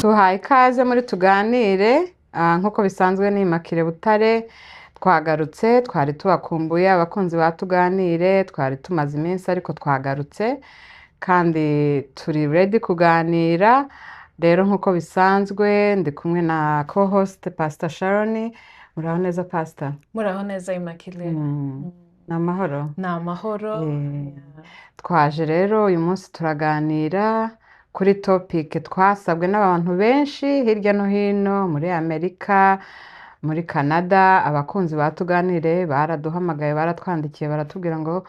tuhaye ikaze muri tuganire nk'uko bisanzwe ni Immaculée Butare twagarutse twari tubakumbuye abakunzi ba tuganire twari tumaze iminsi ariko twagarutse kandi turi ready kuganira rero nk'uko bisanzwe ndi kumwe na co-host Pastor Sharon. Muraho neza Pastor? Muraho neza Immaculée. Ni amahoro? Ni amahoro. Twaje rero uyu munsi turaganira kuri topic twasabwe n'abantu benshi hirya no hino muri Amerika, muri Canada. Abakunzi ba tuganire baraduhamagaye, baratwandikiye, baratubwira ngo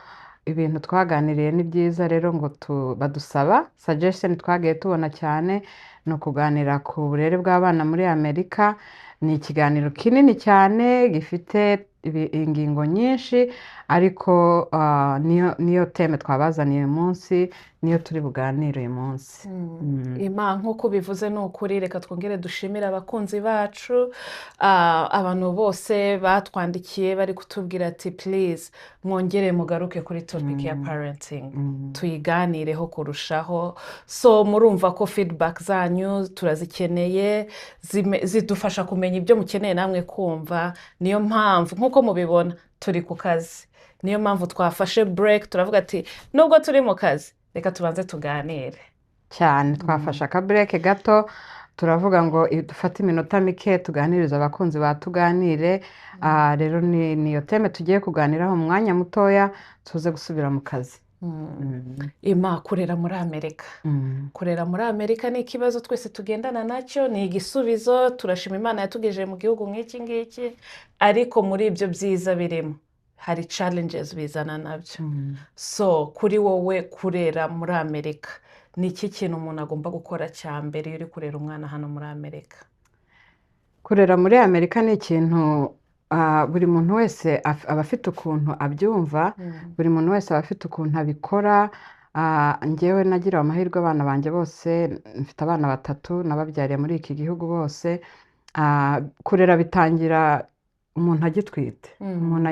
ibintu twaganiriye ni byiza, rero ngo badusaba suggestion twagiye tubona cyane no kuganira ku burere bw'abana muri Amerika. Ni ikiganiro kinini cyane gifite ingingo nyinshi ariko niyo teme twabazaniye uyu munsi, niyo turi buganire uyu munsi. Nk'uko bivuze ni ukuri, reka twongere dushimire abakunzi bacu, abantu bose batwandikiye bari kutubwira ati please mwongere mugaruke kuri topic ya parenting, tuyiganireho kurushaho. So murumva ko feedback zanyu turazikeneye, zidufasha kumenya ibyo mukeneye namwe kumva. Niyo mpamvu nk'uko mubibona turi ku kazi, niyo mpamvu twafashe break, turavuga ati nubwo turi mu kazi reka tubanze tuganire cyane. Twafashe aka break gato, turavuga ngo dufate iminota mike tuganiriza abakunzi ba tuganire. Rero niyo teme tugiye kuganiraho mu mwanya mutoya tuze gusubira mu kazi. Kurera muri Amerika. Kurera muri Amerika ni ikibazo twese tugendana nacyo, ni igisubizo. Turashima Imana yatugejeje mu gihugu nk'iki ngiki, ariko muri ibyo byiza birimo hari challenges bizana nabyo. So kuri wowe kurera muri Amerika ni iki kintu umuntu agomba gukora cya mbere iyo uri kurera umwana hano muri Amerika? Kurera muri Amerika ni ikintu buri muntu wese aba afite ukuntu abyumva, buri muntu wese aba afite ukuntu abikora. Njyewe nagira amahirwe abana banjye bose, mfite abana 3 nababyariye muri iki gihugu bose. Kurera bitangira umuntu agitwite. Umuntu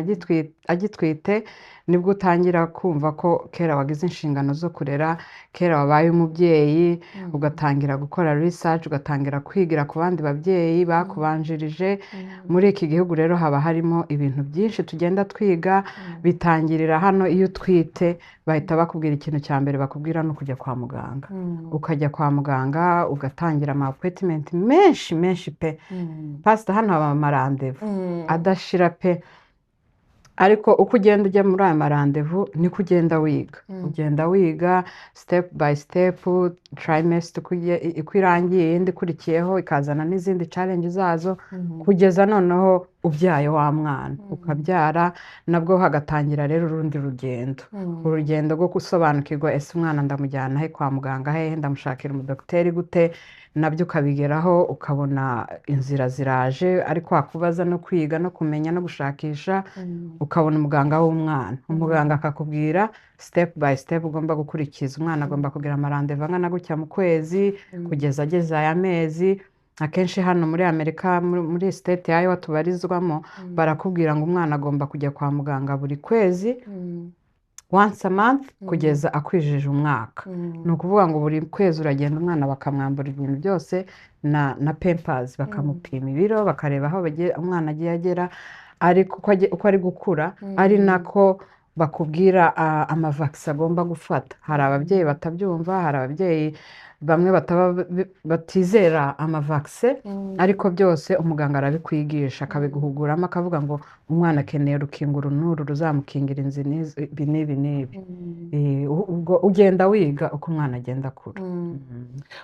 agitwite nibwo utangira kumva ko kera wagize inshingano zo kurera, kera wabaye umubyeyi, ugatangira gukora research, ugatangira kwigira ku bandi babyeyi bakubanjirije. Muri iki gihugu rero haba harimo ibintu byinshi tugenda twiga. Bitangirira hano iyo utwite bahita bakubwira ikintu cya mbere bakubwira no kujya kwa muganga. Ukajya kwa muganga ugatangira ama appointment menshi pe. Pastor hano haba amarandevu adashira pe. Ariko uko ugenda ujya muri aya marandevu niko ugenda wiga. Ugenda wiga step by step, trimester uko irangiye indi ikurikiyeho ikazana n'izindi challenge zazo, kugeza noneho ubyaye wa mwana. Ukabyara nabwo hagatangira rero urundi rugendo. Urugendo rwo gusobanukirwa ese umwana ndamujyana he kwa muganga, hehe ndamushakira umudokiteri gute, nabyo ukabigeraho ukabona inzira ziraje. Ariko wakubaza no kwiga no kumenya no gushakisha, ukabona umuganga w'umwana. Umuganga akakubwira step by step ugomba gukurikiza. Umwana agomba kugira amarandevu angana gutya mu kwezi kugeza ageze aya mezi. Akenshi hano muri Amerika, muri state yayo watubarizwamo, barakubwira ngo umwana agomba kujya kwa muganga buri kwezi, once a month, kugeza akwijije umwaka. Ni ukuvuga ngo buri kwezi uragenda umwana bakamwambura ibintu byose na pampers, bakamupima ibiro, bakareba aho umwana agiye agera. Ariko uko ari gukura ari nako bakubwira amavakisi agomba gufata. Hari ababyeyi batabyumva, hari ababyeyi bamwe batizera amavakisi, ariko byose umuganga arabikwigisha akabiguhuguramo, akavuga ngo umwana akeneye urukingo runuru ruzamukingira ibi n'ibi. Ubwo ugenda wiga uko umwana agenda akura.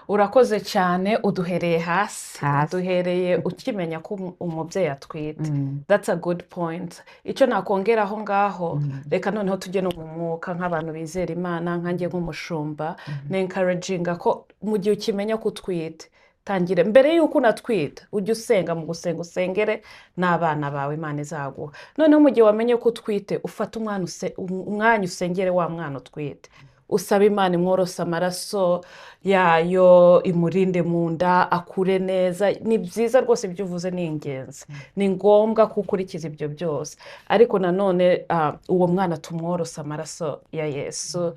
Urakoze cyane, uduhereye hasi. Uduhereye ukimenya ko umubyeyi atwite. That's a good point. Icyo nakongera aho ngaho, reka noneho tujye no mu mwuka nk'abantu bizera Imana, nkanjye nk'umushumba, na encouraging ko mu gihe ukimenya ko utwite, tangire mbere yuko unatwita ujye usenga. Mu gusenga usengere n'abana bawe Imana izaguha. Noneho mu gihe wamenye ko utwite, ufata umwanya usengere wa mwana utwite. Usaba Imana imworose amaraso yayo, imurinde mu nda, akure neza. Ni byiza rwose ibyo uvuze, ni ingenzi. Ni ngombwa ko ukurikiza ibyo byose. Ariko nanone uwo mwana tumworose amaraso ya Yesu,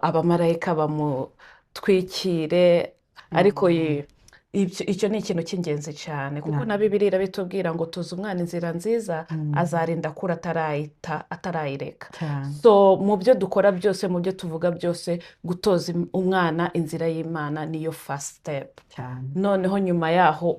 abamarayika bamutwikire. Ariko icyo ni ikintu cy'ingenzi cyane kuko na Bibiliya irabitubwira ngo tuzi umwana inzira nziza azarinda akura atarayireka. So mu byo dukora byose, mu byo tuvuga byose, gutoza umwana inzira y'Imana niyo first step. Noneho nyuma yaho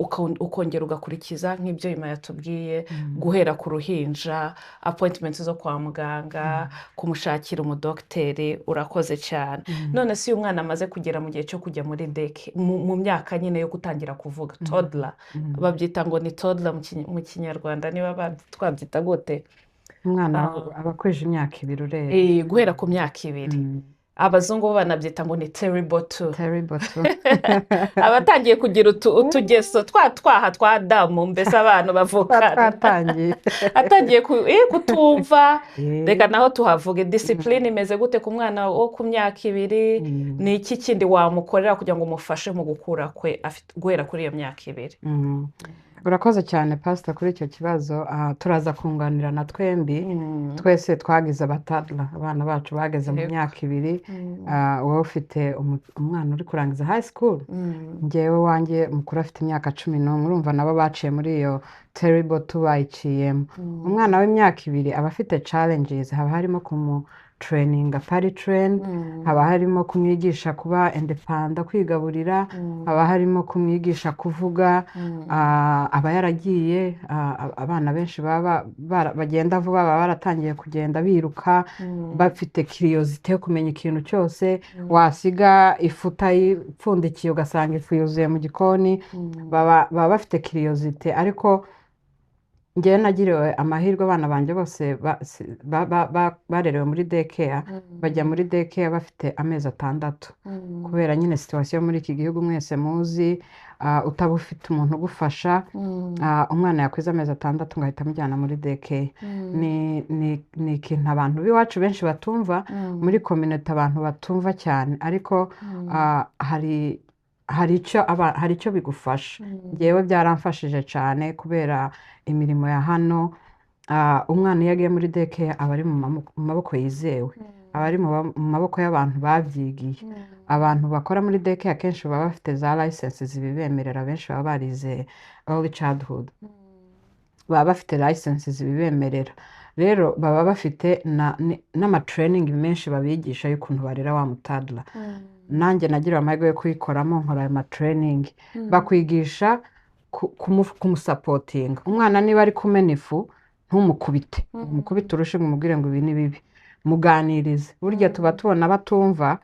ukongera ugakurikiza nk'ibyo Imana yatubwiye, guhera ku ruhinja, appointments zo kwa muganga, kumushakira umudogiteri. Urakoze cyane. None si umwana amaze kugera mu gihe cyo kujya muri deke, mu myaka nyine yo gutangira kuvuga, toddler, babyita ngo ni toddler mu Kinyarwanda, niba twabyita gute? Umwana aba akwije imyaka 2 ureba. Guhera ku myaka 2. Abazungu bo banabyita ngo ni terrible two. Abatangiye kugira utugeso twaha twa Adamu, mbese abantu bavukana atangiye kutumva. Reka naho tuhavuge discipline imeze gute ku mwana wo ku myaka 2, ni iki kindi wamukorera kugira ngo umufashe mu gukura kwe guhera kuri iyo myaka 2. Urakoze cyane Pastor kuri icyo kibazo. Turaza kunganira na twembi, twese twagize abatadla, abana bacu bageze mu myaka 2. Wowe ufite umwana uri kurangiza high school, njyewe wanjye mukuru afite imyaka 11. Urumva nabo baciye muri iyo terrible tubayiciyemo. Umwana w'imyaka 2 aba afite challenges, haba harimo training atari train, haba harimo kumwigisha kuba independent, kwigaburira, haba harimo kumwigisha kuvuga. Aba yaragiye, abana benshi bagenda vuba, baba baratangiye kugenda biruka, bafite curiosity yo kumenya ikintu cyose. Wasiga ifu utayipfundikiye ugasanga ifu yuzuye mu gikoni, baba bafite curiosity. Ariko njyewe nagiriwe amahirwe, abana banjye bose barerewe muri daycare. Bajya muri daycare bafite amezi 6, kubera nyine situation muri iki gihugu mwese muzi, utaba ufite umuntu ugufasha, umwana yakwiza amezi 6 ngahita amujyana muri daycare. Ni ikintu abantu b'iwacu benshi batumva, muri community abantu batumva cyane, ariko hari icyo bigufasha. Njyewe byaramfashije cyane kubera imirimo ya hano. Umwana iyo agiye muri daycare aba ari mu maboko yizewe, aba ari mu maboko y'abantu babyigiye. Abantu bakora muri daycare akenshi baba bafite za licenses zibibemerera, benshi baba barize early childhood, baba bafite licenses zibibemerera. Rero baba bafite n'amatraining menshi babigisha y'ukuntu barera wa mutadla. Nanjye nagira amahirwe yo kuyikoramo, nkora ayo matraining. Bakwigisha kumusapotinga. Umwana niba ari kumena ifu, ntumukubite, umukubite urushe umubwire ngo ibi ni bibi, muganirize. Burya tuba tubona batumva,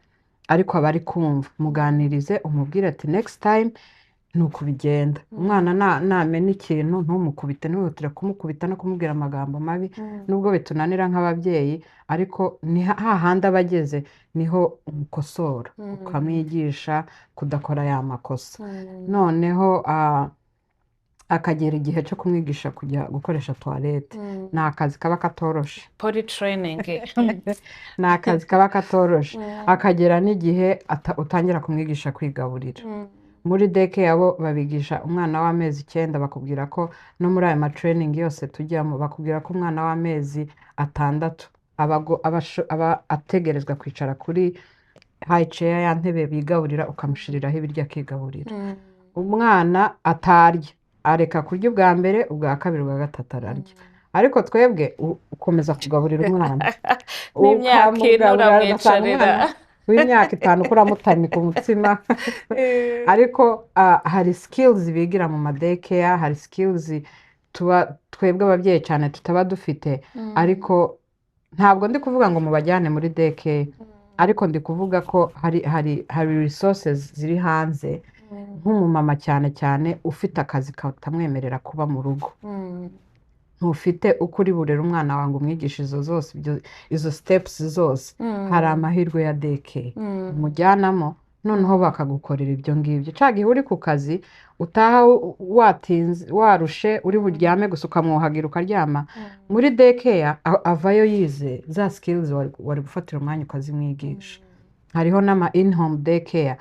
ariko aba ari kumva. Muganirize, umubwire ati next time nuko bigenda. Umwana namena ikintu ntumukubite, ntihutire kumukubita no kumubwira amagambo mabi, nubwo bitunanira nk'ababyeyi, ariko ni hahandi abageze niho umukosora, ukamwigisha kudakora ya makosa. Noneho akagera igihe cyo kumwigisha kujya gukoresha toilette. Ni akazi kaba katoroshe, potty training. Ni akazi kaba katoroshe. Akagera n'igihe utangira kumwigisha kwigaburira. Muri daycare yabo babigisha umwana w'amezi 9, bakubwira ko no muri aya matraining yose tujyamo, bakubwira ko umwana w'amezi 6 aba ategerezwa kwicara kuri high chair, ya ntebe bigaburira, ukamushiriraho ibiryo akigaburira. Umwana atarya, areka kurya ubwa mbere, ubwa kabiri, ubwa gatatu ararya. Ariko twebwe ukomeza kugaburira umwana n'imyaka uramwicarira w'imyaka 5 kuramutanika umutsima. Ariko hari skills bigira mu madaycare, hari skills twebwe ababyeyi cyane tutaba dufite. Ariko ntabwo ndi kuvuga ngo mubajyane muri daycare, ariko ndi kuvuga ko hari resources ziri hanze. Nk'umumama cyane ufite akazi katamwemerera kuba mu rugo, ntufite uko uri burera umwana wawe ngo umwigishe izo steps zose, hari amahirwe ya daycare umujyanamo, noneho bakagukorera ibyo ngibyo. Cagihe uri ku kazi utaha watinze warushe, uri buryame gusa ukamwuhagira ukaryama, muri daycare avayo yize za skills wari gufatira umwanya ukazimwigisha. Hariho n'ama in-home daycare,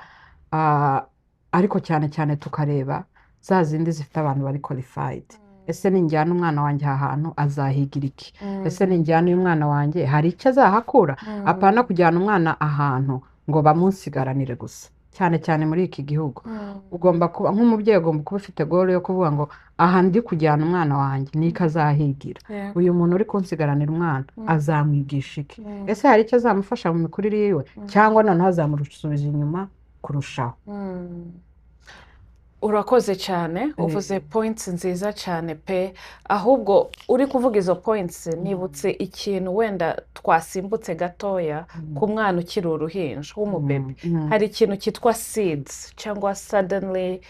ariko cyane tukareba za zindi zifite abantu bari qualified. Ese ninjyana umwana wanjye ahantu azahigira iki? Ese ninjyana uyu mwana wanjye hari icyo azahakura? Apana kujyana umwana ahantu ngo bamunsigaranire gusa. cyane cyane muri iki gihugu ugomba kuba nk'umubyeyi ugomba kuba ufite goal yo kuvuga ngo aha ndi kujyana umwana wanjye niko azahigira uyu muntu uri kunsigaranira umwana azamwigisha iki ese hari icyo azamufasha mu mikurire yiwe cyangwa noneho azamusubiza inyuma kurushaho. urakoze cyane uvuze points nziza cyane pe ahubwo uri kuvuga izo points nibutse ikintu wenda twasimbutse gatoya ku mwana ukiri uruhinja w'umubebe hari ikintu cyitwa SIDS cyangwa suddenly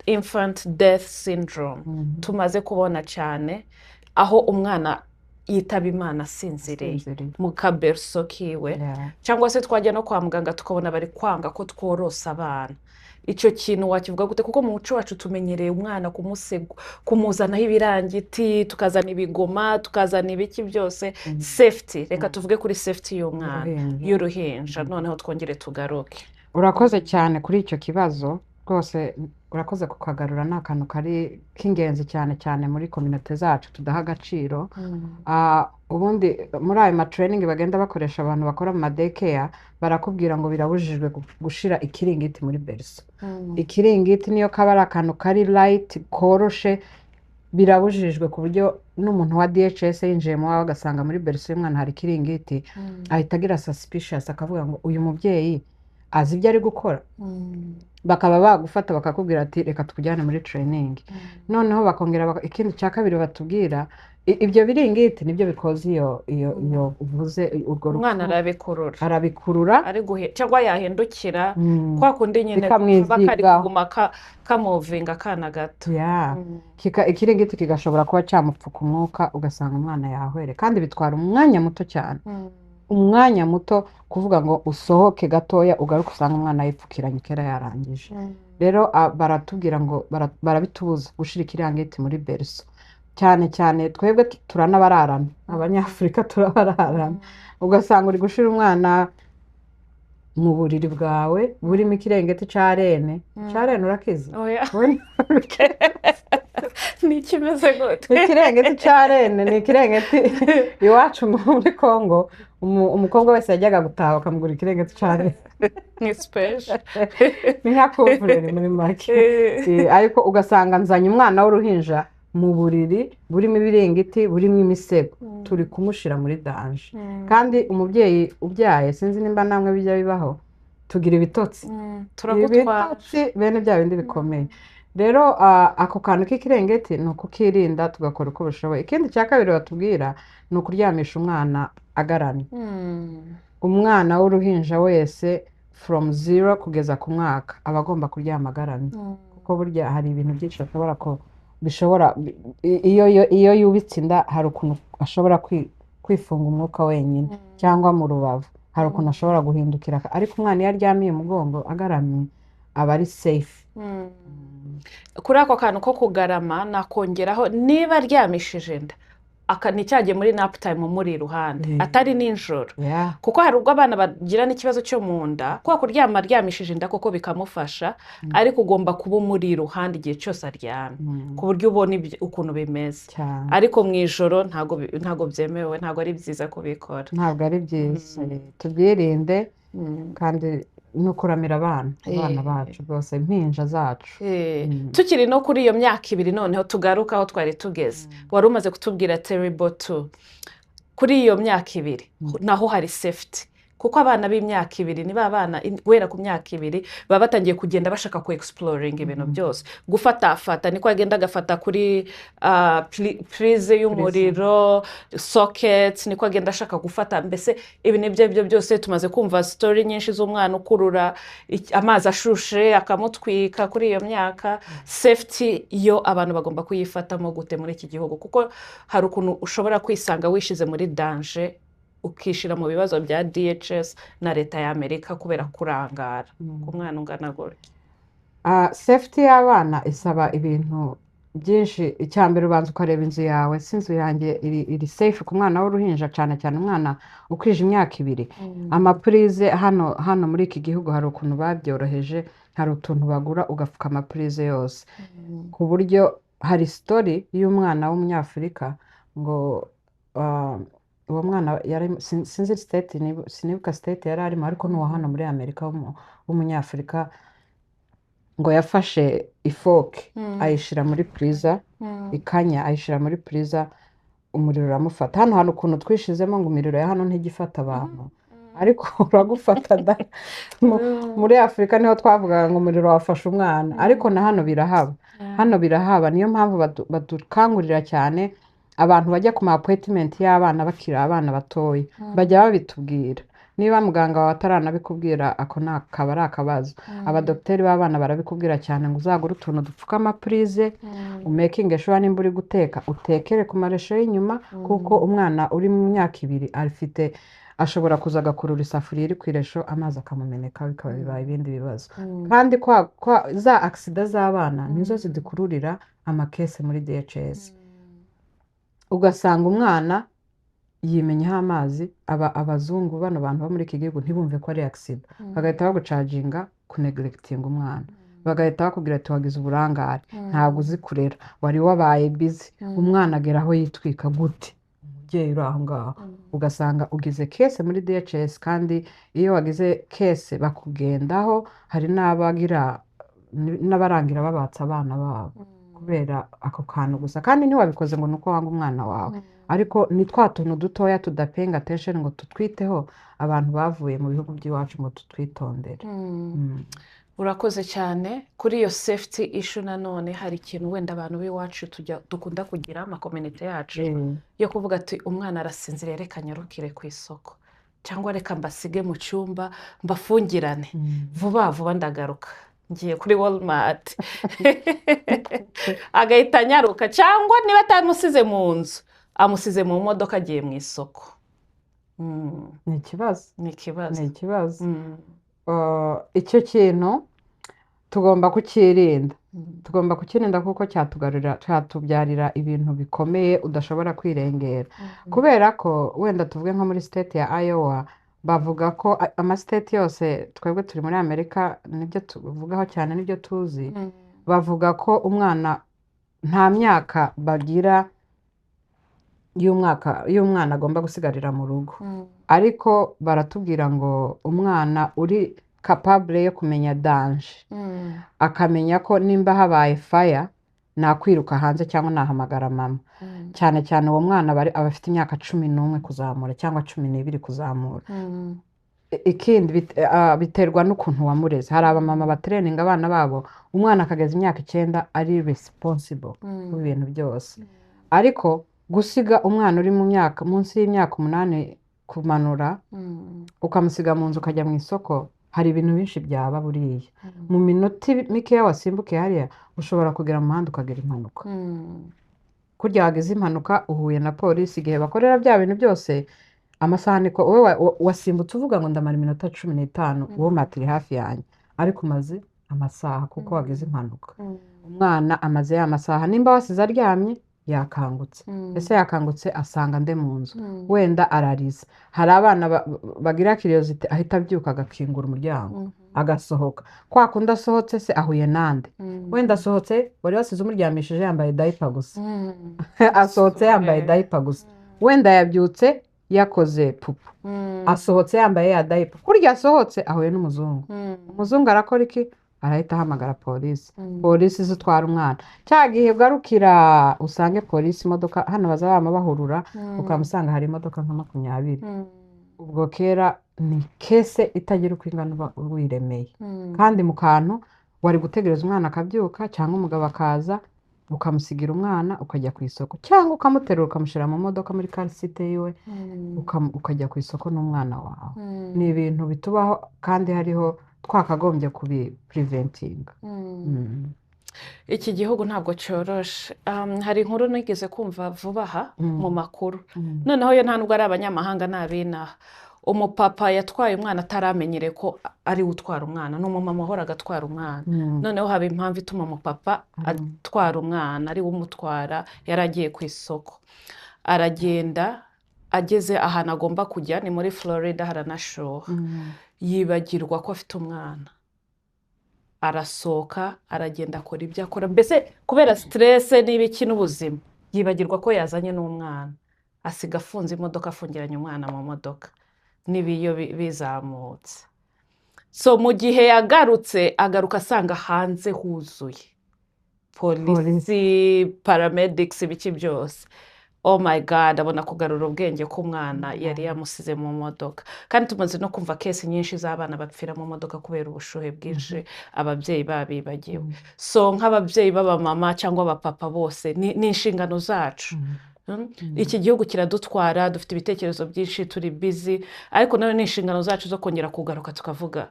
infant death syndrome tumaze kubona cyane aho umwana yitaba Imana asinziriye mu kaberso kiwe cyangwa se twajya no kwa muganga tukabona bari kwanga ko tworosa abana. Icyo kintu wakivuga gute kuko mu muco wacu tumenyereye umwana kumuzanaho ibirangiti tukazana ibigoma tukazana ibiki byose safety reka tuvuge kuri safety y'umwana y'uruhinja noneho twongere tugaruke. Urakoze cyane kuri icyo kibazo rwose urakoze kukagarura ni akantu kari k'ingenzi cyane cyane muri community zacu tudaha agaciro. Ubundi muri ayo matraining bagenda bakoresha abantu bakora mu madaycare barakubwira ngo birabujijwe gushira ikiringiti muri berso. Ikiringiti niyo kaba ari akantu kari light koroshe birabujijwe ku buryo n'umuntu wa DHS yinjiye mu wawe agasanga muri berso y'umwana hari ikiringiti ahita agira suspicious akavuga ngo uyu mubyeyi azi ibyo ari gukora. Bakaba bagufata bakakubwira ati reka tukujyane muri training noneho bakongera ikindi cya kabiri batubwira ibyo biringiti nibyo bikoze iyo uvuze urwo umwana arabikurura ari cyangwa yahindukira kwa kundi nyine bakari kuguma kamovinga akana gato ikiringiti kigashobora kuba cyamupfuka umwuka ugasanga umwana yahwere kandi bitwara umwanya muto cyane umwanya muto kuvuga ngo usohoke gatoya ugaruke usanga umwana yipfukiranye kera yarangije. Rero baratubwira ngo barabitubuza gushira ikiringiti muri berso cyane cyane twebwe turanabararana abanyafurika turabararana ugasanga uri gushira umwana mu buriri bwawe burimo ikirengeti carene urakiza ni kimeze gute ikirengeti carene ni ikirengeti iwacu muri Kongo umukobwa wese yajyaga gutaha bakamugura ikirengeti carene ni special ni nka kuvureri muri make ariko ugasanga nzanye umwana w'uruhinja mu buriri burimo ibirengeti burimo imisego turi kumushira muri danje kandi umubyeyi ubyaye sinzi nimba namwe bijya bibaho tugira ibitotsi bene bya bindi bikomeye. Rero ako kantu k'ikirengeti ni ukukirinda tugakora uko bishoboye. Ikindi cya kabiri batubwira ni ukuryamisha umwana agaramye. Umwana w'uruhinja wese from 0 kugeza ku mwaka aba agomba kuryama agaramye kuko burya hari ibintu byinshi bishobora iyo yubitse inda hari ukuntu ashobora kwifunga umwuka wenyine cyangwa mu rubavu hari ukuntu ashobora guhindukira ariko umwana iyo aryamiye umugongo agaramye aba ari safe. Kuri ako kantu ko kugarama nakongeraho niba aryamishije inda nicyagiye muri nap time muri iruhande atari ninjoro kuko hari ubwo abana bagira n'ikibazo cyo mu nda kuko kuryama aryamishije inda koko bikamufasha ariko ugomba kuba muri iruhande igihe cyose aryamye ku buryo ubona ukuntu bimeze ariko mu ijoro ntago byemewe ntago ari byiza kubikora ntabwo ari byiza tubyirinde kandi no kuramira abana bacu rwose impinja zacu. Tukiri no kuri iyo myaka 2 noneho tugaruka aho twari tugeze wari umaze kutubwira terrible 2 kuri iyo myaka 2 naho hari safety kuko abana b'imyaka 2 niba abana wera ku myaka 2 baba batangiye kugenda bashaka ku exploring ibintu byose gufata niko agenda agafata kuri prize y'umuriro sockets niko agenda ashaka gufata mbese ibi nibyo byose tumaze kumva story nyinshi z'umwana ukurura amazi ashushe akamutwika kuri iyo myaka. Safety yo abantu bagomba kuyifatamo gute muri iki gihugu kuko hari ukuntu ushobora kwisanga wishize muri danger ukishira mu bibazo bya DHS na leta ya Amerika kubera kurangara ku mwana ungana gore. Safety y'abana isaba ibintu byinshi. Icyambere ubanza ukareba inzu yawe sinzu yanjye iri safe ku mwana w'uruhinja cyane cyane umwana ukwije imyaka 2. Amaprize hano muri iki gihugu hari ukuntu babyoroheje hari utuntu bagura ugafuka amaprize yose ku buryo hari story y'umwana w'umunyafurika ngo uwo mwana sinzi state sinibuka state yari arimo ariko ni uwa hano muri Amerika w'umunyafurika ngo yafashe ifoke ayishyira muri puriza ikanya ayishyira muri puriza umuriro uramufata hano hantu ukuntu twishizemo ngo imiriro ya hano ntigifata abantu ariko uragufata muri Afurika niho twavugaga ngo umuriro wafashe umwana ariko na hano birahaba niyo mpamvu badukangurira cyane abantu bajya ku ma appointment y'abana bakiri abana batoya bajya babitubwira niba muganga wawe ataranabikubwira ako nakaba ari akabazo abadokiteri b'abana barabikubwira cyane ngo uzagure utuntu dupfuka amapurize umekinge sure nimba uri guteka utekere ku maresho y'inyuma kuko umwana uri mu myaka 2 ashobora kuza agakurura isafuriya iri ku iresho amazi akamumeneka bikaba bibaye ibindi bibazo kandi za aksida z'abana nizo zidukururira amakese muri DHS ugasanga umwana yimenyeho amazi abazungu bano bantu bo muri iki gihugu ntibumve ko ari aksida bagahita bagucaginga kuneglectinga umwana bagahita bakubwira ati wagize uburangare ntabwo uzi kurera wari wabaye busy umwana ageraho yitwika gute umubyeyi uri aho ngaho ugasanga ugize kese muri DHS kandi iyo wagize kese bakugendaho hari n'abarangira babatsa abana babo kubera ako kantu gusa kandi ntiwabikoze ngo nuko wanga umwana wawe ariko ni twa tuntu dutoya tudapenga attention ngo tutwiteho abantu bavuye mu bihugu by'iwacu ngo tutwitondere urakoze cyane kuri iyo safety issue nanone hari ikintu wenda abantu b'iwacu dukunda kugira amakominite yacu yo kuvuga ati umwana arasinziriye reka nyarukire ku isoko cyangwa reka mbasige mu cyumba mbafungirane vuba vuba ndagaruka ngiye kuri Walmart agahita anyaruka cyangwa niba atamusize mu nzu amusize mu modoka agiye mu isoko ni ikibazo icyo kintu tugomba kukirinda kuko cyatubyarira ibintu bikomeye udashobora kwirengera kubera ko wenda tuvuge nko muri state ya Iowa bavuga ko amastate yose twebwe turi muri Amerika nibyo tuvugaho cyane nibyo tuzi bavuga ko umwana nta myaka bagira y'umwana agomba gusigarira mu rugo ariko baratubwira ngo umwana uri capable yo kumenya danger akamenya ko nimba habaye fire nakwiruka hanze cyangwa nahamagara mama cyane cyane uwo mwana aba afite imyaka 11 kuzamura cyangwa 12 kuzamura ikindi biterwa n'ukuntu wamureze hari abamama batraining abana babo umwana akageza imyaka 9 ari responsible ku bintu byose ariko gusiga umwana uri mu myaka munsi y'imyaka 8 kumanura ukamusiga mu nzu ukajya mu isoko hari ibintu byinshi byaba buriya mu minota mikeya wasimbuke hariya ushobora kugera mu muhanda ukagira impanuka kurya wageze impanuka uhuye na polisi igihe bakorera bya bintu byose amasaha niko wowe wasimbutse uvuga ngo ndamara iminota 15 wowe matiri hafi yanjye ariko umaze amasaha kuko wageze impanuka umwana amaze ya masaha nimba wasize aryamye yakangutse ese yakangutse asanga nde mu nzu wenda ararize hari abana bagira curiosity ahita abyuka agakingura umuryango agasohoka kwa kundi asohotse se ahuye nande wenda asohotse wari wasize umuryamishije yambaye diaper gusa asohotse yambaye diaper gusa wenda yabyutse yakoze pupu asohotse yambaye ya diaper kurya asohotse ahuye n'umuzungu umuzungu arakora iki arahita ahamagara polisi zitwara umwana cyagihe ugarukira usange polisi imodoka hano bazabama bahurura ukamusanga hari imodoka nka 20 ubwo kera ni kese itagira uko ingana wiremeye kandi mu kantu wari gutegereza umwana akabyuka cyangwa umugabo akaza ukamusigira umwana ukajya ku isoko cyangwa ukamuterura ukamushyira mu modoka muri car seat yiwe ukajya ku isoko n'umwana wawe ni ibintu bitubaho kandi hariho twakagombye kubipreventinga iki gihugu ntabwo cyoroshe hari inkuru nigeze kumva vuba aha mu makuru noneho yo nta nubwo ari abanyamahanga n'abinaha umupapa yatwaye umwana ataramenyere ko ari utwara umwana n'umumama ahoraga atwara umwana noneho haba impamvu ituma umupapa atwara umwana ari we umutwara yaragiye ku isoko aragenda ageze ahantu agomba kujya ni muri Florida haranashuha yibagirwa ko afite umwana arasohoka aragenda akora ibyo akora mbese kubera stress n'ibiki n'ubuzima yibagirwa ko yazanye n'umwana asiga afunze imodoka, afungiranye umwana mu modoka n'ibiyo bizamutse. So mu gihe yagarutse agaruka asanga hanze huzuye polisi, paramedics, ibiki byose. Oh my God, abona kugarura ubwenge k'umwana yari yamusize mu modoka. Kandi tumaze no kumva kesi nyinshi z'abana bapfira mu modoka kubera ubushuhe bwinshi ababyeyi babibagiwe. So nk'ababyeyi b'abamama cyangwa abapapa bose ni inshingano zacu. Iki gihugu kiradutwara, dufite ibitekerezo byinshi, turi busy, ariko nawe ni inshingano zacu zo kongera kugaruka tukavuga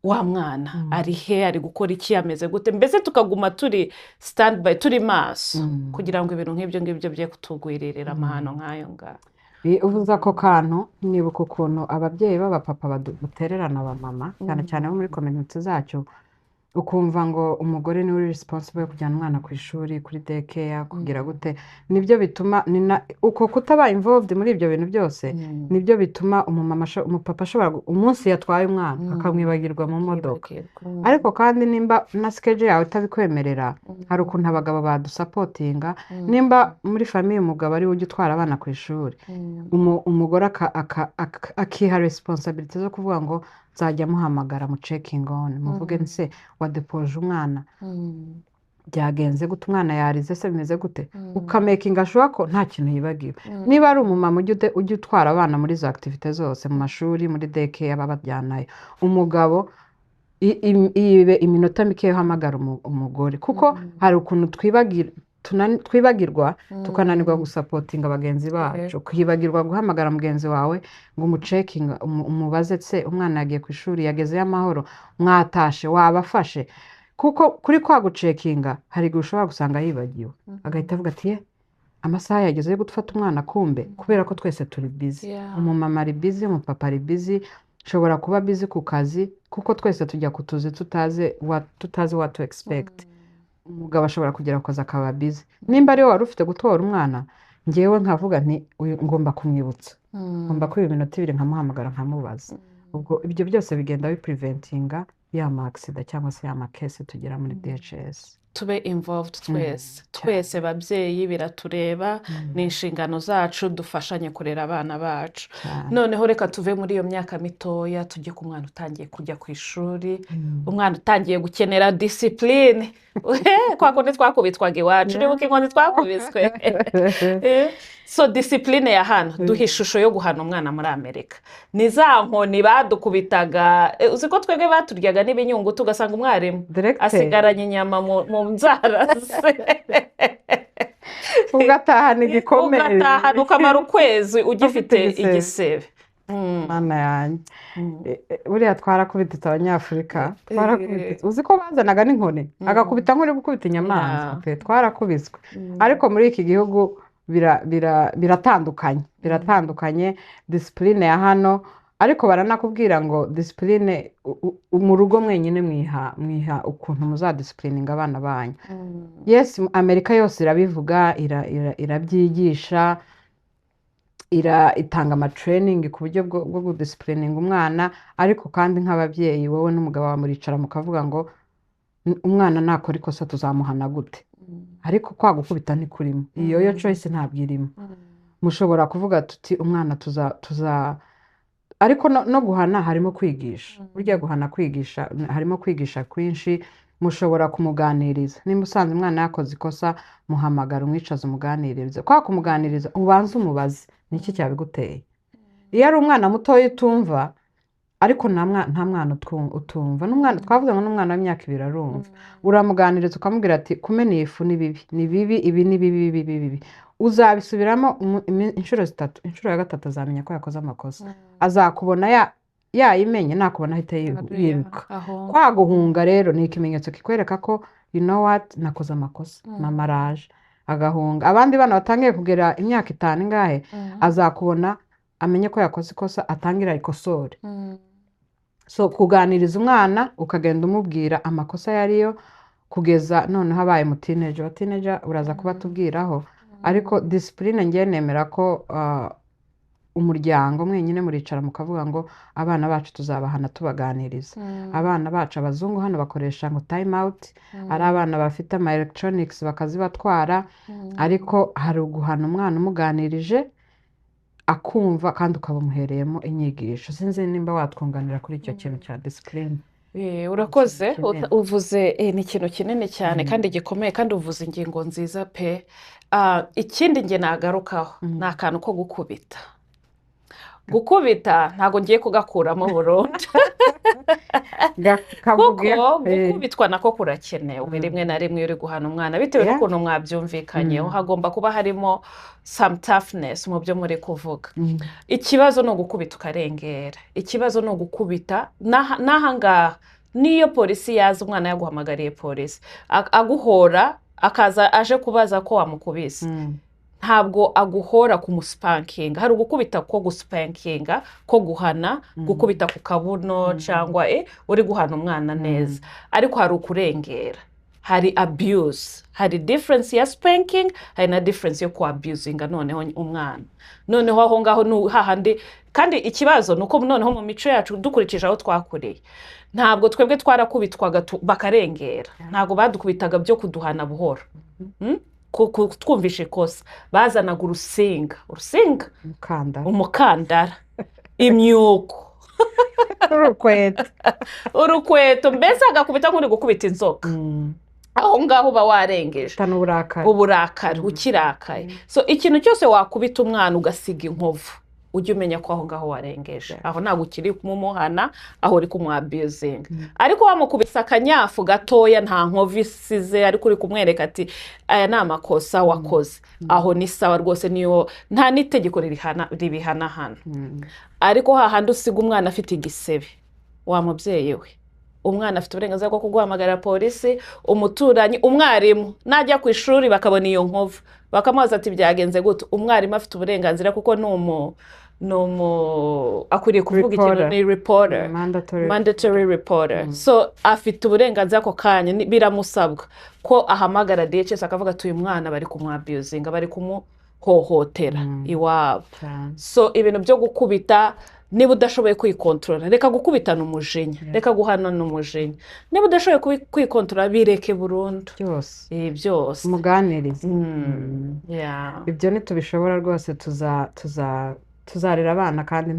wa mwana ari he, ari gukora iki, ameze gute, mbese tukaguma turi standby, turi maso kugira ngo ibintu nk'ibyo ngibyo bye kutugwiririra amahano nk'ayo ngaho. Uvuze ako kantu nibuka ukuntu ababyeyi b'abapapa batererana abamama cyane cyane bo muri community zacu, ukumva ngo umugore niwe uri responsible yo kujyana umwana ku ishuri, kuri daycare, kugira gute. Nibyo bituma uko kutaba involved muri ibyo bintu byose nibyo bituma umupapa ashobora umunsi yatwaye umwana akamwibagirwa mu modoka. Ariko kandi nimba na schedule yawe itabikwemerera, hari ukuntu abagabo badusapotinga. Nimba muri famille umugabo ari ujya utwara abana ku ishuri, umugore akiha responsibility zo kuvuga ngo nzajya muhamagara mu checking on, muvuge nse wadepoje umwana, byagenze gute, umwana yarize se, bimeze gute, ukamakinga sure ko nta kintu yibagiwe. Niba ari umumama ujya utwara abana muri za activite zose, mu mashuri, muri daycare babajyanayo, umugabo ibe iminota mike uhamagara umugore, kuko hari ukuntu twibagirwa tukananirwa gusapotinga bagenzi bacu. Kwibagirwa guhamagara mugenzi wawe ngo umucekinga, umubaze se umwana yagiye ku ishuri, yagezeyo amahoro, mwatashe, wabafashe. Kuko kuri kwa gucekinga hari igihe ushobora gusanga yibagiwe, agahita avuga ati amasaha yageze yo gufata umwana, kumbe kubera ko twese turi busy. Umumama ari busy, umupapa ari busy, ushobora kuba busy ku kazi, kuko twese tujya kutuzi tutazi what to expect. Umugabo ashobora kugera ku kazi akaba busy. Nimba ariwe wari ufite gutora umwana, ngewe nkavuga nti ngomba kumwibutsa, ngomba kwiba iminota 2 nkamuhamagara nkamubaza. Ubwo ibyo byose bigenda bipreventinga ya accident cyangwa se ya case tugera muri DHS. Tube involved twese babyeyi, biratureba, ni inshingano zacu, dufashanye kurera abana bacu. Noneho reka tuve muri iyo myaka mitoya tujye ku mwana utangiye kujya ku ishuri, umwana utangiye gukenera discipline. Kwa kundi twakubitwaga iwacu, nibuka inkoni twakubiswe. So discipline ya hano duha ishusho yo guhana umwana muri Amerika. Ni za nkoni badukubitaga, uzi ko twebwe baturyaga n'ibinyungu, tugasanga umwarimu asigaranye inyama mu nzara ze. Ugatahana igikomere, ugatahana ukamara ukwezi ugifite igisebe. Mana yanjye, buriya twarakubititse Abanyafurika, twarakubititse. Uzi ko bazanaga n'inkoni agakubita nk'uri gukubita inyamaswa, twarakubiswe. Ariko muri iki gihugu biratandukanye discipline ya hano. Ariko baranakubwira ngo discipline mu rugo mwenyine mwiha ukuntu muzadisciplininga abana banyu. Yes, Amerika yose irabivuga, irabyigisha, itanga amatraining ku buryo bwo gudisciplininga umwana. Ariko kandi nk'ababyeyi, wowe n'umugabo wawe muricara mukavuga ngo umwana nakora ikosa tuzamuhana gute. Ariko kwa gukubita ntikurimo, iyo choice ntabwo irimo. Mushobora kuvuga tuti umwana ariko no guhana harimo kwigisha. Burya guhana kwigisha harimo kwigisha kwinshi. Mushobora kumuganiriza, nimba usanze umwana yakoze ikosa, muhamagara umwicaza umuganiriza. Kwa kumuganiriza ubanza umubaze niki cyabiguteye. Iyo ari umwana mutoya utumva, ariko nta mwana utumva, n'umwana twavuga ngo n'umwana w'imyaka 2 arumva, uramuganiriza ukamubwira ati kumena ifu ni bibi, ibi ni bibi. Uzabisubiramo inshuro 3, inshuro ya 3 azamenya ko yakoze amakosa. Azakubona yayimenye, nakubona ahita yiruka. Kwa guhunga rero ni ikimenyetso kikwereka ko you know what, nakoze amakosa, mama araje, agahunga. Abandi bana batangiye kugera imyaka 5 ingahe, azakubona amenye ko yakoze ikosa, atangira ikosore. So kuganiriza umwana ukagenda umubwira amakosa yariyo kugeza noneho abaye mu teenager uraza kuba tubwiraho. Ariko discipline ngiye nemera ko umuryango mwenyine muricara mukavuga ngo abana bacu tuzabahana tubaganiriza. Abana bacu abazungu hano bakoresha ngo time out, ari abana bafite ama electronics bakazibatwara. Ariko hari uguhana umwana umuganirije, akumva kandi ukaba umuhereyemo inyigisho. Sinzi nimba watwunganira kuri icyo kintu cya disipurine. Urakoze uvuze ni ikintu kinini cyane kandi gikomeye kandi uvuze ingingo nziza pe. Ikindi njye nagarukaho ni akantu ko gukubita. Gukubita ntabwo ngiye kugakuramo burundu kuko gukubitwa nako kurakenewe rimwe na rimwe uri guhana umwana bitewe n'ukuntu mwabyumvikanyeho. Hagomba kuba harimo some toughness mu byo muri kuvuga. Ikibazo ni ugukubita ukarengera. Ikibazo ni ugukubita n'ahangaha niyo polisi yaza umwana yaguhamagariye polisi aguhora akaza aje kubaza ko wamukubise, ntabwo aguhora kumuspankinga. Hari ugukubita ko guspankinga, ko guhana, gukubita ku kabuno cyangwa uri guhana umwana neza. Ariko hari ukurengera, hari abuse, hari difference ya spanking, hari na difference yo ku abusinga noneho umwana. Noneho aho ngaho hahandi kandi ikibazo nuko noneho mu mico yacu dukurikije aho twakuriye, ntabwo twebwe twarakubitwaga bakarengera. Ntabwo badukubitaga byo kuduhana buhoro. Twumvishe ikosa bazanaga urusinga, umukandara, imyuko, urukweto, mbese agakubita nk'uri gukubita inzoka. Aho ngaho uba warengeje uburakari, ukirakaye. So ikintu cyose wakubita umwana ugasiga inkovu, ujye umenya ko aho ngaho warengeje. Aho ntabwo ukiri kumuhana, aho uri kumwabuzinga. Ariko wamukubise akanyafu gatoya nta nkovu isize, ariko uri kumwereka ati aya ni amakosa wakoze, aho ni sawa rwose, niyo nta n'itegeko ribihana hano. Ariko hahandi usiga umwana afite igisebe, wa mubyeyi we, umwana afite uburenganzira bwo kuguhamagarira polisi, umuturanyi, umwarimu najya ku ishuri bakabona iyo nkovu bakamubaza ati byagenze gute, umwarimu afite uburenganzira kuko akwiriye kuvuga ikintu, ni reporter, mandatory reporter. So afite uburenganzira ako kanya, biramusabwa ko ahamagara DHS akavuga ati uyu mwana bari kumwabuzinga, bari kumuhohotera iwabo. So ibintu byo gukubita, niba udashoboye kwikontorora, reka gukubitana umujinya, reka guhanana umujinya. Niba udashoboye kwikontorora, bireke burundu byose, umuganirize. Ibyo ntitubishobora rwose, tuzarera abana kandi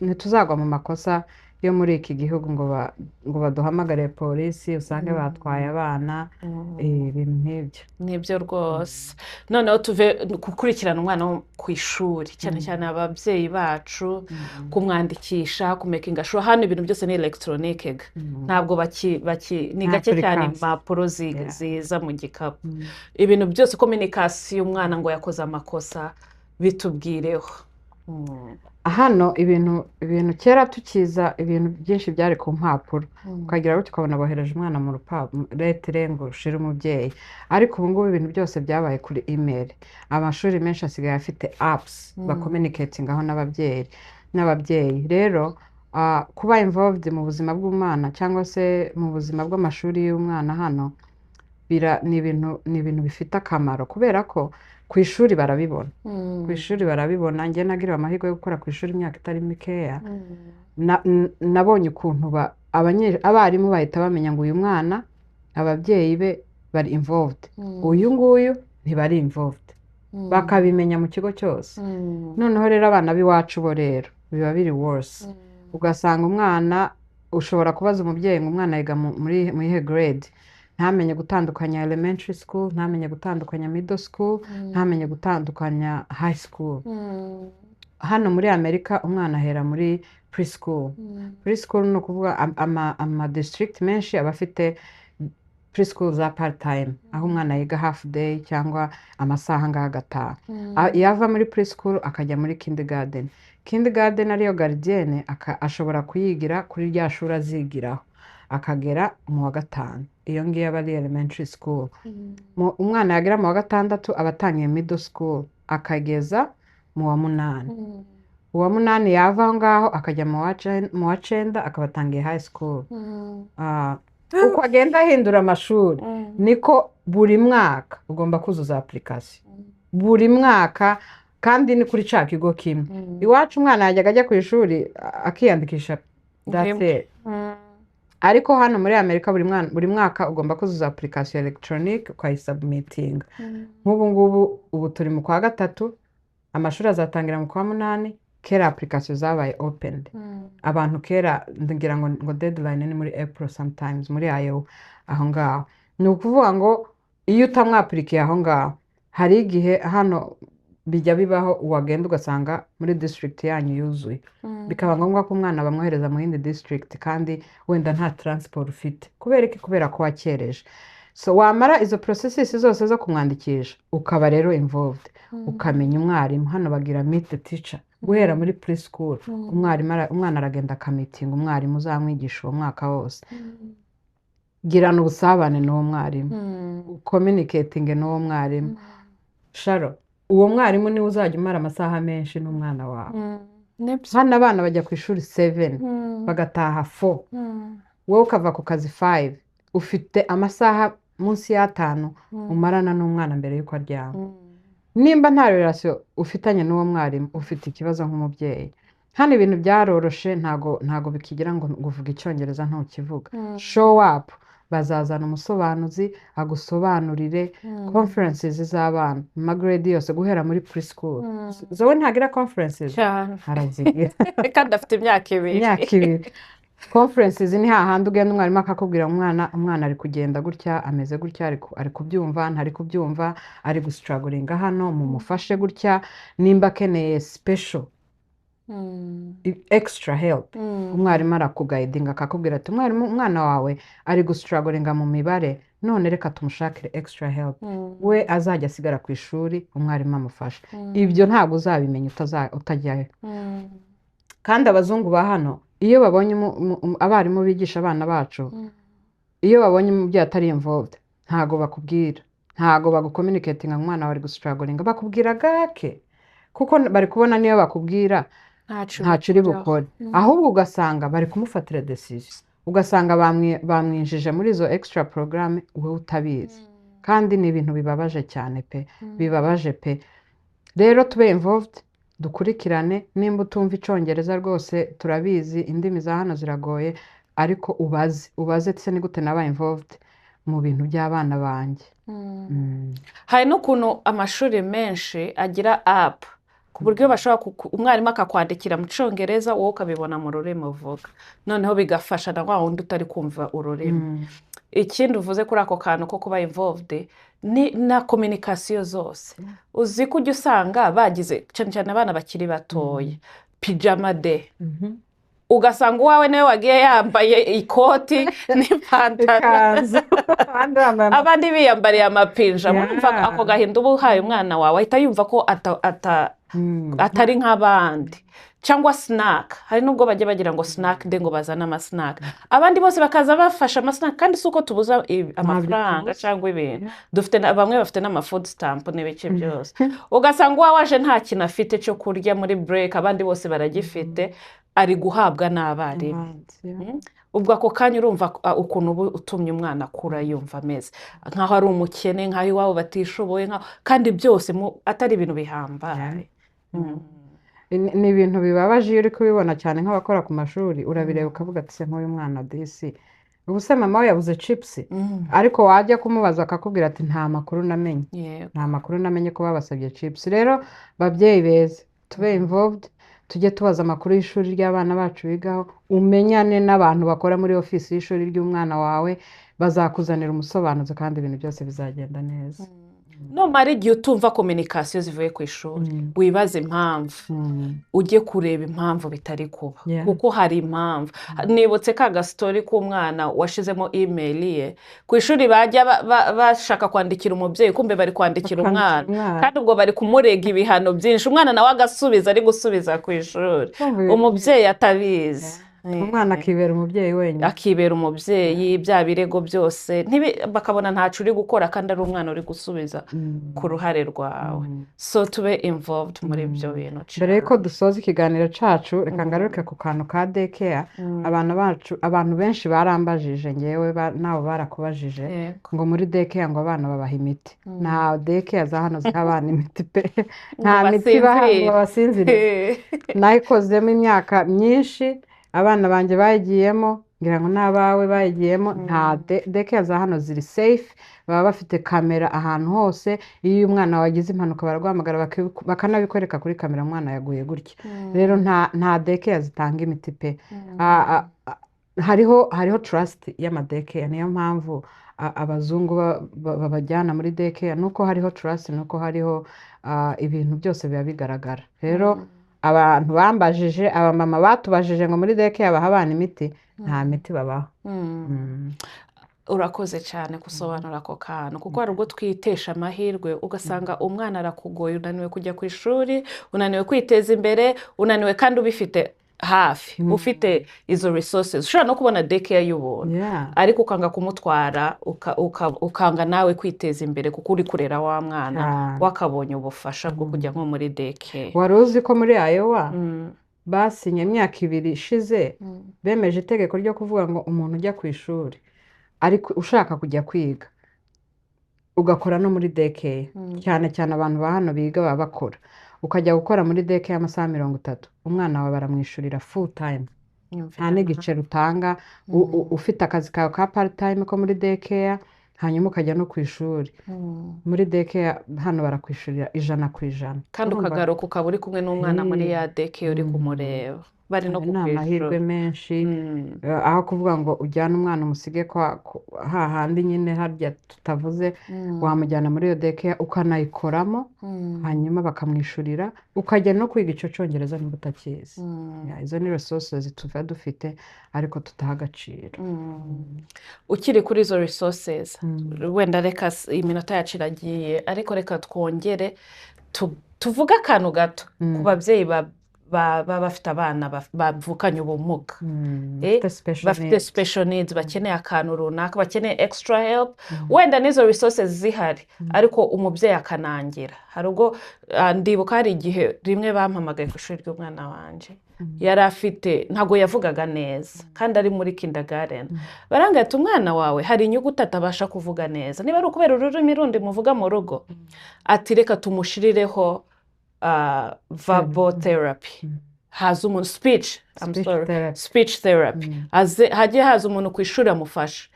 ntituzagwa mu makosa yo muri iki gihugu ngo baduhamagare polisi usange batwaye abana, ibintu nk'ibyo. Nibyo rwose. Noneho tuve gukurikirana umwana ku ishuri, cyane cyane ababyeyi bacu, kumwandikisha, kumekinga sure. Hano ibintu byose ni electronic, ntabwo ni gake cyane impapuro ziza mu gikapu. Ibintu byose communication, umwana ngo yakoze amakosa bitubwireho. Hano ibintu kera tukiza ibintu byinshi byari ku mpapuro, ukagira ngo tukabona bohereje umwana mu rupapuro lettre ngo ushire umubyeyi. Ariko ubu ngubu ibintu byose byabaye kuri email. Amashuri menshi asigaye afite apps bakommunicatingaho n'ababyeyi. Rero kuba involved mu buzima bw'umwana cyangwa se mu buzima bw'amashuri y'umwana hano ni ibintu bifite akamaro, kubera ko ku ishuri barabibona. Njye nagiriwe amahirwe yo gukora ku ishuri imyaka itari mikeya. Nabonye ukuntu abarimu bahita bamenya ngo uyu mwana ababyeyi be bari involved, uyu nguyu ntibari involved, bakabimenya mu kigo cyose. Noneho rero abana b'iwacu bo rero biba biri worse. Ugasanga umwana, ushobora kubaza umubyeyi ngo umwana yiga muri ihe grade, ntamenye gutandukanya elementary school, ntamenye gutandukanya middle school, ntamenye gutandukanya high school. Hano muri Amerika umwana ahera muri preschool. Preschool ni ukuvuga ama district menshi aba afite preschool za part time, aho umwana yiga half day cyangwa amasaha ngaha agataha. Yava muri preschool akajya muri kindergarten. Kindergarten ariyo gardienne ashobora kuyigira kuri rya shuri azigiraho akagera mu wa gatanu. Iyo ngiyo aba ari elementary school. Umwana yagera mu wa gatandatu aba atangiye middle school akageza mu wa munani. Uwa munani yava aho ngaho akajya mu wa cyenda akaba atangiye high school. Uko agenda ahindura amashuri niko buri mwaka ugomba kuzuza application, buri mwaka, kandi ni kuri cya kigo kimwe. Iwacu umwana yajyaga ajya ku ishuri akiyandikisha, that's it. Ariko hano muri Amerika buri mwaka ugomba kuzuza application electronic ukayisubmitinga. Nk'ubu ngubu turi mu kwa gatatu, amashuri azatangira mu kwa munani, kera application zabaye opened, abantu kera ngira ngo deadline ni muri April sometimes muri ayo aho ngaho. Ni ukuvuga ngo iyo utamwapurikiye aho ngaho hari igihe hano bijya bibaho wagenda ugasanga muri district yanyu yuzuye, bikaba ngombwa ko umwana bamwohereza mu yindi district kandi wenda nta transport ufite, kubera ko wakereje. So wamara izo processes zose zo kumwandikisha ukaba rero involved, ukamenya umwarimu. Hano bagira meet the teacher guhera muri preschool, umwana aragenda akamitinga umwarimu uzamwigisha uwo mwaka wose, girana ubusabane n'uwo mwarimu, communicating n'uwo mwarimu. Sharo, uwo mwarimu niwe uzajya umara amasaha menshi n'umwana wawe. Hano abana bajya ku ishuri 7 bagataha 4, wowe ukava ku kazi 5, ufite amasaha munsi y'5 umarana n'umwana mbere y'uko aryama. Nimba nta relation ufitanye n'uwo mwarimu ufite ikibazo nk'umubyeyi. Hano ibintu byaroroshe, ntago bikigira ngo uvuga icyongereza ntukivuga. Show up, bazazana umusobanuzi agusobanurire. Conferences z'abana magrade yose guhera muri preschool. Zowe ntagira conferences harazigira kandi afite imyaka 2. Conferences ni hahandi ugenda umwarimu akakubwira umwana ari kugenda gutya, ameze gutya, ari kubyumva, ntari kubyumva, ari gustrugglinga hano, mumufashe gutya. Nimba akeneye special extra help, umwarimu arakuguidinga akakubwira ati umwana wawe ari gustrugglinga mu mibare, none reka tumushakire extra help, we azajya asigara ku ishuri umwarimu amufasha. Ibyo ntabwo uzabimenya utajyayo. Kandi abazungu ba hano iyo babonye abarimu bigisha abana bacu, iyo babonye umubyeyi atari involved, ntago bakubwira, ntago bagucommunicatinga umwana wawe ari gustrugglinga, bakubwira gake, kuko bari kubona niyo bakubwira ntaco uri bukore. Ahubwo ugasanga bari kumufatira decision, ugasanga bamwinjije muri izo extra program we utabizi. Kandi ni ibintu bibabaje cyane pe, bibabaje pe. Rero tube involved, dukurikirane. Nimba utumva icyongereza rwose turabizi, indimi za hano ziragoye, ariko ubaze tse ni gute naba involved mu bintu by'abana banjye. Hari n'ukuntu amashuri menshi agira app ku buryo bashobora umwarimu akakwandikira mu cyongereza wowe ukabibona mu rurimi uvuga, noneho bigafasha na wa wundi utari kumva ururimi. Ikindi uvuze kuri ako kantu ko kuba involved ni na communication zose. Uzi ko ujya usanga bagize cyane abana bakiri batoye pijama day, ugasanga uwawe nawe wagiye yambaye ikoti n'ipantaro, abandi biyambariye amapinja. Murumva ako gahinda uba uhaye umwana wawe ahita yumva ko atari nk'abandi. Cyangwa snack, hari nubwo bajya bagira ngo snack de ngo bazana ama snack, abandi bose bakaza bafasha ama snack, kandi suko tubuza amafaranga cyangwa ibintu. Dufite bamwe bafite n'ama food stamp n'ibiki byose, ugasanga waje nta kintu afite cyo kurya muri break, abandi bose baragifite, ari guhabwa n'abarimu. Ubwo ako kanya urumva ukuntu ubu utumye umwana akura yumva ameze nkaho ari umukene, nkaho iwabo batishoboye, kandi byose atari ibintu bihambaye. Ni ibintu bibabaje iyo uri kubibona cyane nk'abakora ku mashuri, urabireba ukavuga ati se nk'uyu mwana disi, ubu se mama we yabuze chips, ariko wajya kumubaza akakubwira ati nta makuru namenye ko babasabye chips. Rero babyeyi beza, tube involved, tujye tubaza amakuru y'ishuri ry'abana bacu bigaho, umenyane n'abantu bakora muri ofisi y'ishuri ry'umwana wawe, bazakuzanira umusobanuzi kandi ibintu byose bizagenda neza. Numara igihe utumva communication zivuye ku ishuri, wibaze impamvu, ujye kureba impamvu bitari kuba, kuko hari impamvu. Nibutse ka gastori k'umwana washizemo email ye ku ishuri, bajya bashaka kwandikira umubyeyi, kumbe bari kwandikira umwana, kandi ubwo bari kumurega ibihano byinshi, umwana nawe agasubiza ari gusubiza ku ishuri, umubyeyi atabizi. Umwana akibera umubyeyi wenyine, akibera umubyeyi, bya birego byose bakabona ntacu uri gukora, kandi ari umwana uri gusubiza ku ruhare rwawe. So tube involved muri ibyo bintu. Mbere yuko dusoza ikiganiro cacu, reka ngaruke ku kantu ka daycare. Abantu benshi barambajije, ngewe nabo barakubajije ngo muri daycare ngo abana babaha imiti. Nta daycare za hano ziha abana imiti pe, nta miti basinziriza. Nayikozemo imyaka myinshi, abana banjye bagiyemo ngira ngo n'abawe bayigiyemo nta daycare za hano ziri safe, baba bafite kamera ahantu hose, iyo umwana wagize impanuka baraguhamagara bakanabikwereka kuri kamera umwana yaguye gutya. Rero nta daycare zitanga imiti pe. Hariho trust y'amadaycare, niyo mpamvu abazungu babajyana muri daycare, nuko hariho trust, nuko hariho ibintu byose biba bigaragara. Rero abantu bambajije, abamama batubajije ngo muri daycare baha abana imiti, nta miti babaho. Urakoze cyane gusobanura ako kantu, kuko hari ubwo twitesha amahirwe ugasanga umwana arakugoye, unaniwe kujya ku ishuri, unaniwe kwiteza imbere, unaniwe kandi ubifite hafi, ufite izo resources, ushobora no kubona daycare y'ubuntu, ariko ukanga kumutwara, ukanga nawe kwiteza imbere kuko uri kurera wa mwana wakabonye ubufasha bwo kujya nko muri daycare. Wari uzi ko muri Iowa basinye imyaka 2 ishize bemeje itegeko ryo kuvuga ngo umuntu ujya ku ishuri ariko ushaka kujya kwiga ugakora no muri daycare, cyane cyane abantu ba hano biga baba bakora, ukajya gukora muri daycare amasaha 30, umwana wawe baramwishyurira full time, nta n'igice rutanga. Ufite akazi kawe ka part time ko muri daycare, hanyuma ukajya no ku ishuri. Muri daycare hano barakwishyurira 100%, kandi ukagaruka ukaba uri kumwe n'umwana muri ya daycare uri kumureba, bari no ni amahirwe menshi. Aho kuvuga ngo ujyane umwana umusige hahandi nyine harya tutavuze, wamujyana muri iyo daycare ukanayikoramo, hanyuma bakamwishyurira, ukajya no kwiga icyo cyongereza niba utakizi. Izo ni resources tuva dufite ariko tutaha agaciro. Ukiri kuri izo resources, wenda reka iminota yacu iragiye, ariko reka twongere tuvuge akantu gato ku babyeyi baba bafite abana bavukanye ubumuga, bafite special needs, bakeneye akantu runaka, bakeneye extra help, wenda n'izo resources zihari ariko umubyeyi akanangira. Hari ubwo ndibuka hari igihe rimwe bampamagaye ku ishuri ry'umwana wanje, yari afite, ntabwo yavugaga neza kandi ari muri kindergarten, barambwira ati umwana wawe hari inyuguti atabasha kuvuga neza, niba ari ukubera ururimi rundi muvuga mu rugo, ati reka tumushirireho verbal therapy, haza umuntu speech therapy, hagiye haza umuntu ku ishuri amufasha.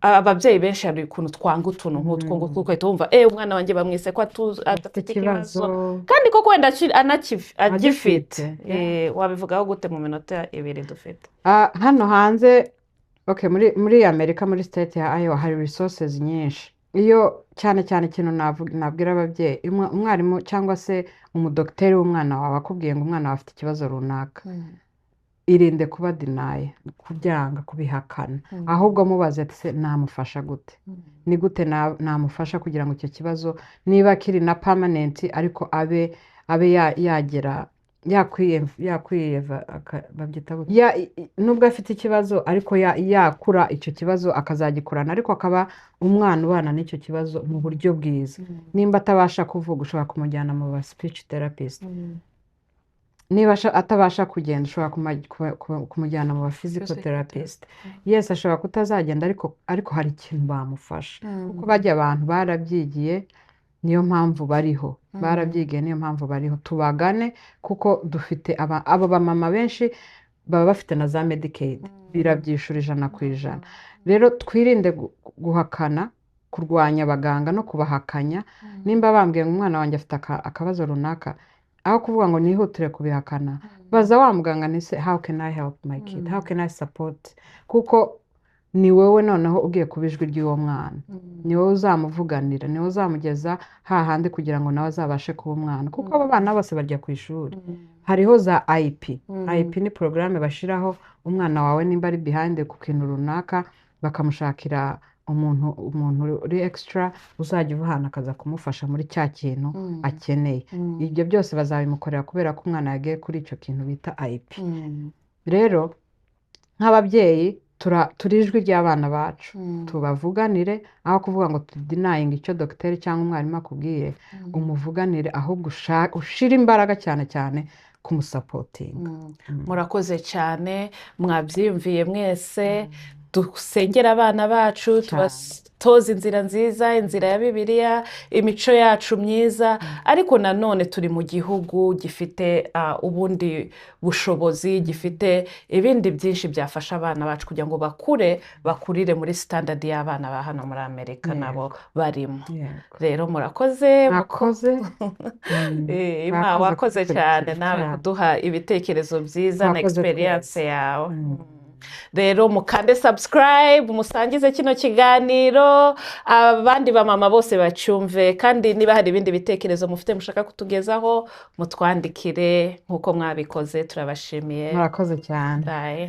Ababyeyi benshi hari ukuntu twanga utuntu nk'utwo ngo ugahita wumva umwana wanjye bamwise ko adafite ikibazo kandi koko wenda agifite. Wabivugaho gute mu minota 2 dufite? Hano hanze muri Amerika, muri state ya Iowa hari resources nyinshi. Iyo cyane cyane ikintu nabwira ababyeyi, umwarimu cyangwa se umudokiteri w'umwana wawe akubwiye ngo umwana wawe afite ikibazo runaka, irinde kuba deny, kubyanga, kubihakana, ahubwo mubaze ati se namufasha gute, ni gute namufasha kugira ngo icyo kibazo niba kiri na permanent ariko abe yagera yakwiyeva babyita nubwo afite ikibazo ariko yakura icyo kibazo akazagikurana, ariko akaba umwana ubana n'icyo kibazo mu buryo bwiza. Nimba atabasha kuvuga ushobora kumujyana mu ba speech therapist, niba atabasha kugenda ushobora kumujyana mu ba physical therapist. Yes, ashobora kutazagenda ariko hari ikintu bamufasha, kuko bajya abantu barabyigiye, niyo mpamvu bariho, barabyigiye niyo mpamvu bariho. Tubagane kuko dufite abo bamama benshi baba bafite na za Medicaid, birabyishura 100%. Rero twirinde guhakana, kurwanya abaganga no kubahakanya. Nimba bambwiye ngo umwana wanjye afite akabazo runaka, aho kuvuga ngo nihutire kubihakana, baza wa muganga nise how can I help my kid, how can I support, kuko ni wowe noneho ugiye kubijwi ry'uwo mwana, ni wowe uzamuvuganira, ni wowe uzamugeza hahandi kugira ngo nawe azabashe kuba umwana, kuko abo bana bose bajya ku ishuri. Hariho za IP ni programme bashiraho umwana wawe nimba ari behind ku kintu runaka, bakamushakira umuntu uri extra uzajya uvuhana akaza kumufasha muri cya kintu akeneye. Ibyo byose bazabimukorera kubera ko umwana yagiye kuri icyo kintu bita IP. Rero nk'ababyeyi turi ijwi ry'abana bacu, tubavuganire, aho kuvuga ngo denying icyo dogiteri cyangwa umwarimu akubwiye, umuvuganire, ahubwo ushira imbaraga cyane cyane kumusapotinga. Murakoze cyane, mwabyiyumviye mwese. dusengera abana bacu tubatoza inzira nziza, inzira ya Bibiliya, imico yacu myiza, ariko nanone turi mu gihugu gifite ubundi bushobozi, gifite ibindi byinshi byafasha abana bacu kugira ngo bakurire muri standard y'abana ba hano muri Amerika nabo barimo. Rero murakoze. Wakoze cyane nawe kuduha ibitekerezo byiza na experience yawe. Rero mukande subscribe, musangize kino kiganiro abandi bamama bose bacyumve, kandi niba hari ibindi bitekerezo mufite mushaka kutugezaho mutwandikire nkuko mwabikoze. Turabashimiye. Murakoze cyane. Bye.